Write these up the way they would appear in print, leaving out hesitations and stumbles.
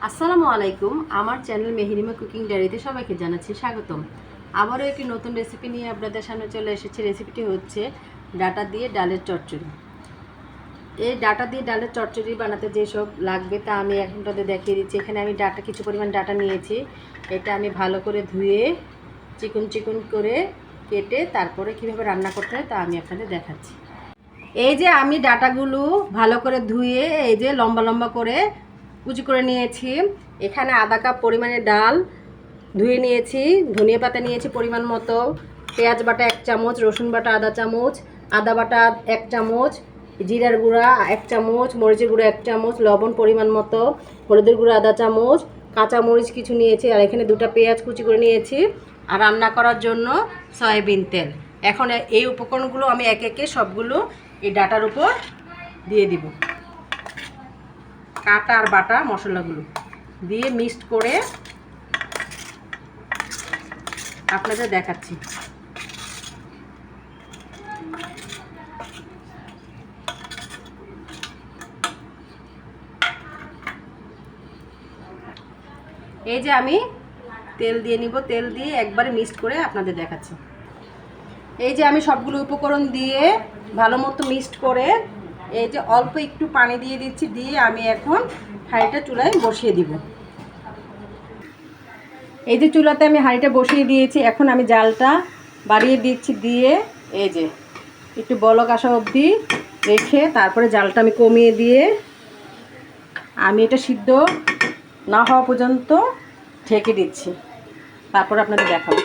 আসসালামু আলাইকুম। আমার চ্যানেল মেহেরিমা কুকিং ডায়েরিতে সবাইকে জানাচ্ছি স্বাগতম। আবারও একটি নতুন রেসিপি নিয়ে আপনাদের সামনে চলে এসেছি। রেসিপিটি হচ্ছে ডাটা দিয়ে ডালের চচ্চড়ি। এই ডাটা দিয়ে ডালের চচ্চড়ি বানাতে যেসব লাগবে তা আমি এখন তাদের দেখিয়ে দিচ্ছি। এখানে আমি কিছু পরিমাণ ডাটা নিয়েছি। এটা আমি ভালো করে ধুয়ে চিকন চিকন করে কেটে তারপরে কীভাবে রান্না করতে হয় তা আমি আপনাদের দেখাচ্ছি। এই যে আমি ডাটাগুলো ভালো করে ধুয়ে এই যে লম্বা লম্বা করে কুচি করে নিয়েছি। এখানে আধা কাপ পরিমাণে ডাল ধুয়ে নিয়েছি, ধনিয়া পাতা নিয়েছি পরিমাণ মতো, পেঁয়াজ বাটা 1 চামচ, রসুন বাটা আধা চামচ, আদা বাটা 1 চামচ, জিরার গুঁড়া 1 চামচ, মরিচের গুঁড়া 1 চামচ, লবণ পরিমাণ মতো, হলুদের গুঁড়া আধা চামচ, কাঁচা মরিচ কিছু নিয়েছি, আর এখানে 2টা পেঁয়াজ কুচি করে নিয়েছি, আর রান্না করার জন্য সয়াবিন তেল। এখন এই উপকরণগুলো আমি একে একে সবগুলো এই ডাটার উপর দিয়ে দিব। কাটা আর বাটা মশলাগুলো দিয়ে মিক্সড করে আপনাদের দেখাচ্ছি। এই যে আমি তেল দিয়ে নিব, তেল দিয়ে একবারে মিক্সড করে আপনাদের দেখাচ্ছি। এই যে আমি সবগুলো উপকরণ দিয়ে ভালো মতো মিক্সড করে এই যে অল্প একটু পানি দিয়ে দিচ্ছি, দিয়ে আমি এখন হাঁড়িটা চুলায় বসিয়ে দিব। এই যে চুলাতে আমি হাঁড়িটা বসিয়ে দিয়েছি, এখন আমি জালটা বাড়িয়ে দিচ্ছি, দিয়ে এই যে একটু বলক আসা অবধি রেখে তারপরে জালটা আমি কমিয়ে দিয়ে আমি এটা সিদ্ধ না হওয়া পর্যন্ত ঢেকে দিচ্ছি। তারপর আপনাদের দেখাবো।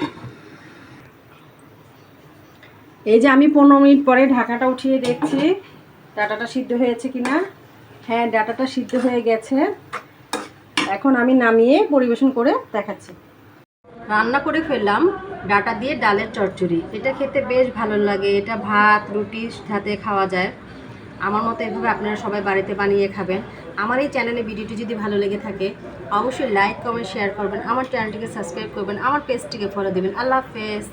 এই যে আমি 15 মিনিট পরে ঢাকাটা উঠিয়ে দেখছি ডাটাটা সিদ্ধ হয়েছে কিনা। হ্যাঁ, ডাটাটা সিদ্ধ হয়ে গেছে। এখন আমি নামিয়ে পরিবেশন করে দেখাচ্ছি। রান্না করে ফেললাম ডাটা দিয়ে ডালের চচ্চড়ি। এটা খেতে বেশ ভালো লাগে। এটা ভাত রুটির সাথে খাওয়া যায়। আমার মতো এভাবে আপনারা সবাই বাড়িতে বানিয়ে খাবেন। আমার এই চ্যানেলে ভিডিওটি যদি ভালো লেগে থাকে অবশ্যই লাইক কমেন্ট শেয়ার করবেন, আমার চ্যানেলটিকে সাবস্ক্রাইব করবেন, আমার পেজটিকে ফলো দেবেন। আল্লাহ হাফেজ।